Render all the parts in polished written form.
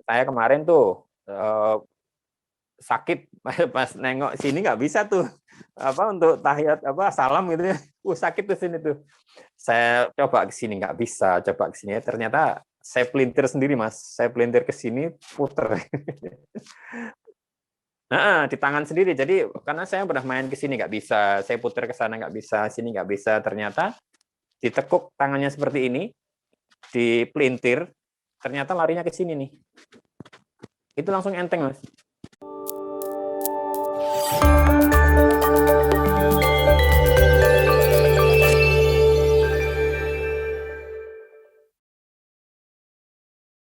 Saya kemarin tuh sakit pas nengok sini nggak bisa tuh untuk tahiyat salam gitu ya. Sakit tuh sini tuh. Saya coba ke sini nggak bisa, coba ke sini ternyata saya pelintir sendiri mas. Saya pelintir ke sini puter. Nah, di tangan sendiri. Jadi karena saya pernah main ke sini nggak bisa, saya putar ke sana nggak bisa, sini nggak bisa. Ternyata ditekuk tangannya seperti ini, dipelintir, ternyata larinya ke sini nih. Itu langsung enteng mas.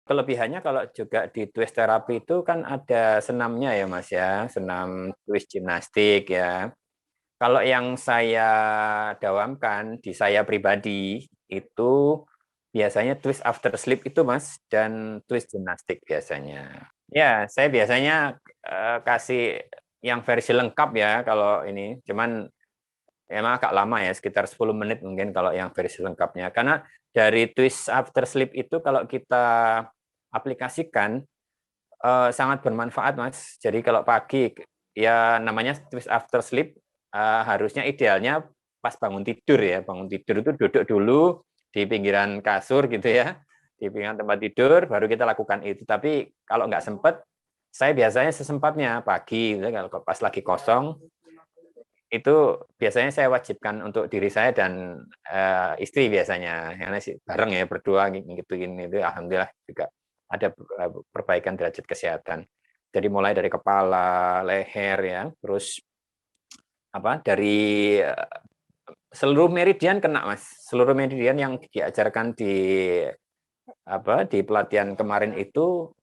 Kelebihannya kalau juga di twist terapi itu kan ada senamnya ya mas ya, senam twist gimnastik ya. Kalau yang saya dawamkan di saya pribadi itu biasanya twist after sleep itu mas dan twist gimnastik biasanya. Ya, saya biasanya kasih yang versi lengkap ya kalau ini. Cuman emang agak lama ya, sekitar 10 menit mungkin kalau yang versi lengkapnya. Karena dari twist after sleep itu kalau kita aplikasikan sangat bermanfaat, Mas. Jadi kalau pagi ya namanya twist after sleep harusnya idealnya pas bangun tidur ya. Bangun tidur itu duduk dulu di pinggiran kasur gitu ya. Di pinggiran tempat tidur baru kita lakukan itu. Tapi kalau nggak sempat saya biasanya sesempatnya pagi gitu, kalau pas lagi kosong itu biasanya saya wajibkan untuk diri saya dan istri biasanya karena sih bareng ya berdua gitu itu alhamdulillah juga ada perbaikan derajat kesehatan. Jadi mulai dari kepala, leher ya, terus dari seluruh meridian kena Mas. Seluruh meridian yang diajarkan di pelatihan kemarin itu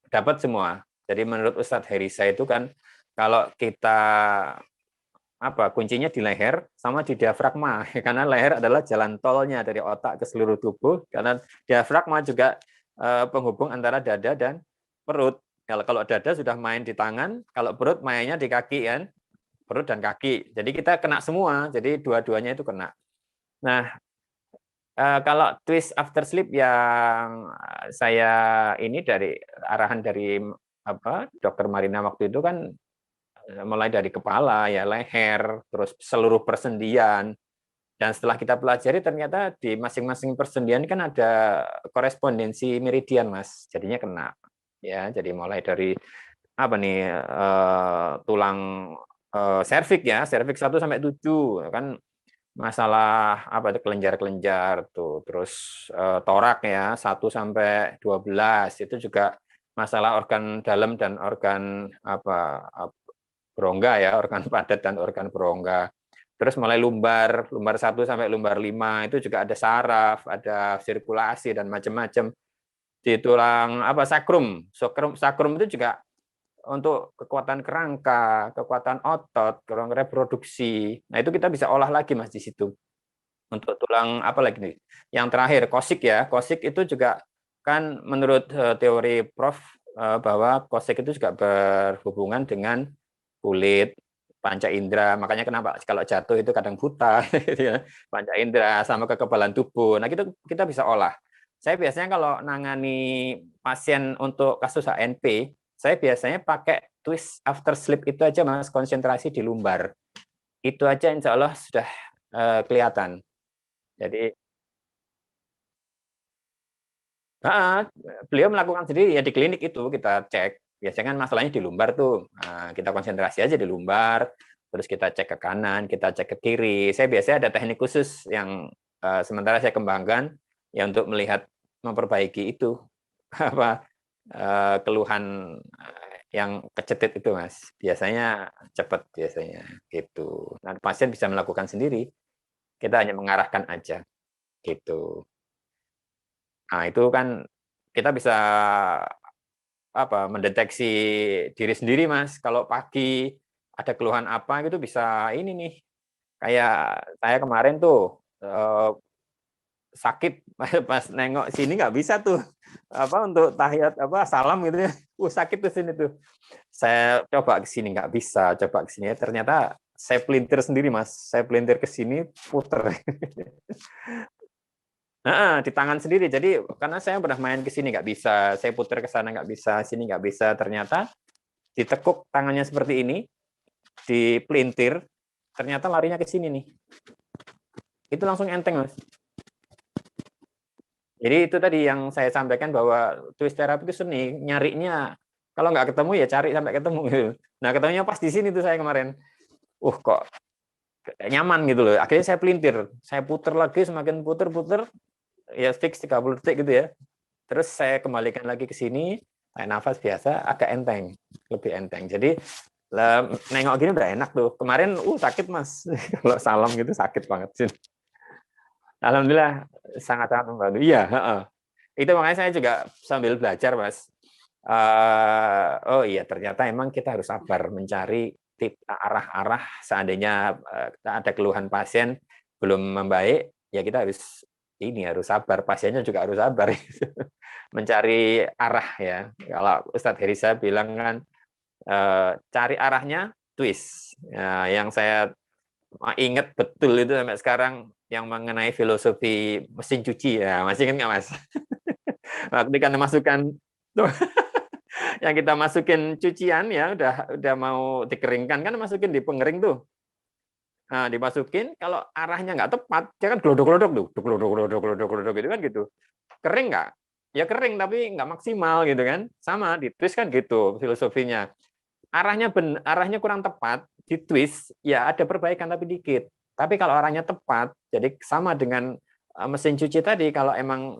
dapat semua. Jadi menurut Ustadz Herisa itu kan kalau kita kuncinya di leher sama di diafragma karena leher adalah jalan tolnya dari otak ke seluruh tubuh karena diafragma juga penghubung antara dada dan perut. Kalau dada sudah main di tangan, kalau perut mainnya di kaki kan, perut dan kaki. Jadi kita kena semua, jadi dua-duanya itu kena. Nah, kalau twist after sleep yang saya ini dari arahan dari dokter Marina waktu itu kan mulai dari kepala, ya leher, terus seluruh persendian. Dan setelah kita pelajari ternyata di masing-masing persendian kan ada korespondensi meridian, Mas. Jadinya kena. Ya, jadi mulai dari tulang serviks ya, serviks 1 sampai 7 kan masalah kelenjar-kelenjar tuh. Terus torak ya 1 sampai 12 itu juga masalah organ dalam dan organ berongga ya, organ padat dan organ berongga. Terus mulai lumbar 1 sampai lumbar 5 itu juga ada saraf, ada sirkulasi dan macam-macam. Di tulang sakrum. Sakrum itu juga untuk kekuatan kerangka, kekuatan otot, kekuatan reproduksi. Nah, itu kita bisa olah lagi Mas di situ. Untuk tulang apa lagi nih? Yang terakhir kosik ya. Kosik itu juga kan menurut teori Prof bahwa kosik itu juga berhubungan dengan kulit, panca indera. Makanya kenapa kalau jatuh itu kadang buta, gitu ya. Panca indera sama kekebalan tubuh. Nah, kita bisa olah. Saya biasanya kalau nangani pasien untuk kasus HNP, saya biasanya pakai twist after sleep itu aja Mas, konsentrasi di lumbar. Itu aja insya Allah sudah kelihatan. Jadi beliau melakukan sendiri ya di klinik itu kita cek. Biasanya kan masalahnya di lumbar tuh. Nah, kita konsentrasi aja di lumbar, terus kita cek ke kanan, kita cek ke kiri. Saya biasanya ada teknik khusus yang sementara saya kembangkan ya untuk melihat memperbaiki itu apa keluhan yang kecetit itu Mas. Biasanya cepat biasanya gitu. Nah, pasien bisa melakukan sendiri. Kita hanya mengarahkan aja gitu. Nah, itu kan kita bisa mendeteksi diri sendiri, Mas. Kalau pagi ada keluhan apa gitu bisa ini nih. Kayak saya kemarin tuh sakit pas nengok sini nggak bisa tuh untuk tahiyat salam gitu ya. Sakit tuh sini tuh. Saya coba ke sini nggak bisa, coba ke sini ternyata saya pelintir sendiri, Mas. Saya pelintir ke sini puter. Di tangan sendiri. Jadi karena saya pernah main ke sini nggak bisa, saya putar ke sana nggak bisa, sini nggak bisa. Ternyata ditekuk tangannya seperti ini, dipelintir, ternyata larinya ke sini nih. Itu langsung enteng, Mas. Jadi itu tadi yang saya sampaikan bahwa twist therapy itu seni, nyarinya kalau nggak ketemu ya cari sampai ketemu. Nah ketemunya pas di sini tuh saya kemarin. Kok nyaman gitu loh. Akhirnya saya pelintir, saya puter lagi, semakin puter-puter, ya fix 30 detik gitu ya. Terus saya kembalikan lagi ke sini, kayak nafas biasa, agak enteng, lebih enteng. Jadi nengok gini udah enak tuh. Kemarin sakit Mas. Kalau salam gitu sakit banget sih. Alhamdulillah sangat-sangat membantu. Iya, itu makanya saya juga sambil belajar Mas. Oh iya ternyata emang kita harus sabar mencari arah-arah seandainya ada keluhan pasien belum membaik, ya kita harus sabar, pasiennya juga harus sabar mencari arah ya. Kalau Ustadz Herisa bilang kan cari arahnya twist. Ya, yang saya ingat betul itu sampai sekarang yang mengenai filosofi mesin cuci ya, masih ingat nggak Mas? Waktu kan masukkan yang kita masukin cucian ya udah mau dikeringkan kan masukin di pengering tuh. Nah, dimasukin kalau arahnya nggak tepat dia kan glodok-glodok tuh, glodok-glodok gitu kan gitu. Kering nggak? Ya kering tapi nggak maksimal gitu kan. Sama di twist kan gitu filosofinya. Arahnya kurang tepat di twist ya ada perbaikan tapi dikit. Tapi kalau arahnya tepat, jadi sama dengan mesin cuci tadi kalau emang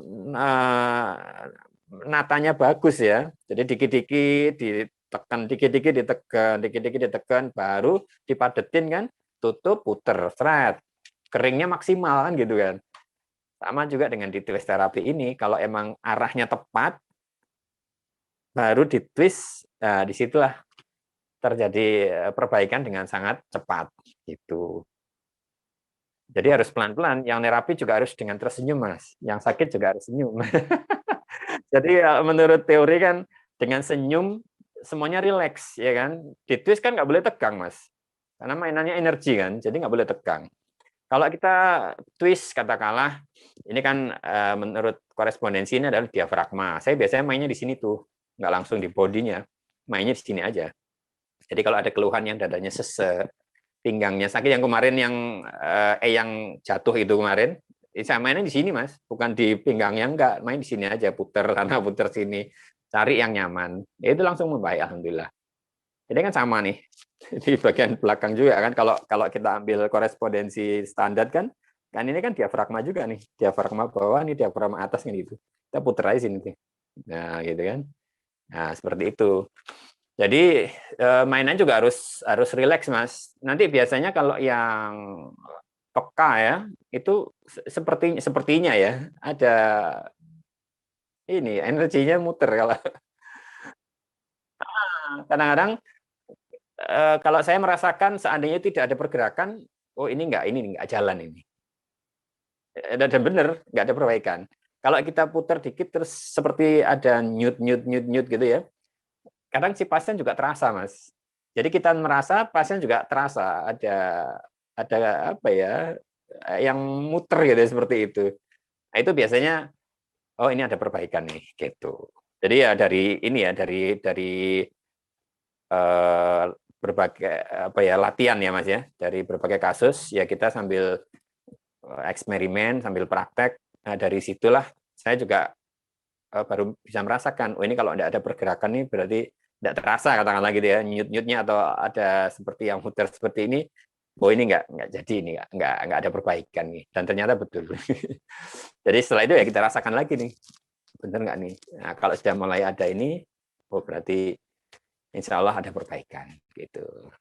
natanya bagus ya. Jadi dikit-dikit ditekan, dikit-dikit ditekan, baru dipadetin kan, tutup, puter, seret. Keringnya maksimal kan gitu kan. Sama juga dengan di twist terapi ini, kalau emang arahnya tepat, baru di twist, nah, disitulah terjadi perbaikan dengan sangat cepat gitu. Jadi harus pelan-pelan. Yang terapi juga harus dengan tersenyum, Mas. Yang sakit juga harus senyum. Jadi menurut teori kan dengan senyum semuanya rileks, ya kan? Di twist kan nggak boleh tegang, Mas. Karena mainannya energi kan, jadi nggak boleh tegang. Kalau kita twist katakanlah, ini kan menurut korespondensi ini adalah diafragma. Saya biasanya mainnya di sini tuh, nggak langsung di bodinya, mainnya di sini aja. Jadi kalau ada keluhan yang dadanya sesek, pinggangnya sakit, yang kemarin yang jatuh itu kemarin, saya mainnya di sini Mas, bukan di pinggangnya, enggak, main di sini aja, puter sana puter sini, cari yang nyaman. Ya, itu langsung membaik alhamdulillah. Jadi kan sama nih di bagian belakang juga kan, kalau kita ambil korespondensi standar kan ini kan diafragma juga nih, diafragma bawah nih, diafragma atas kan itu. Kita puter aja sini. Nah, gitu kan. Nah, seperti itu. Jadi mainan juga harus rileks Mas. Nanti biasanya kalau yang peka ya, itu sepertinya ya ada ini energinya muter kalau kadang-kadang kalau saya merasakan seandainya tidak ada pergerakan, oh ini nggak jalan ini. Dan benar nggak ada perbaikan. Kalau kita putar dikit terus seperti ada nyut gitu ya, kadang si pasien juga terasa Mas. Jadi kita merasa pasien juga terasa ada apa ya yang muter gitu seperti itu. Nah, itu biasanya oh ini ada perbaikan nih gitu. Jadi ya dari ini ya dari berbagai apa ya latihan ya Mas ya, dari berbagai kasus ya kita sambil eksperimen sambil praktek. Nah, dari situlah saya juga baru bisa merasakan, oh ini kalau tidak ada pergerakan nih berarti tidak terasa katakanlah gitu ya, nyut-nyutnya atau ada seperti yang muter seperti ini, oh ini nggak jadi ini nggak ada perbaikan nih, dan ternyata betul. Jadi setelah itu ya kita rasakan lagi nih, benar nggak nih? Nah, kalau sudah mulai ada ini, oh berarti insya Allah ada perbaikan gitu.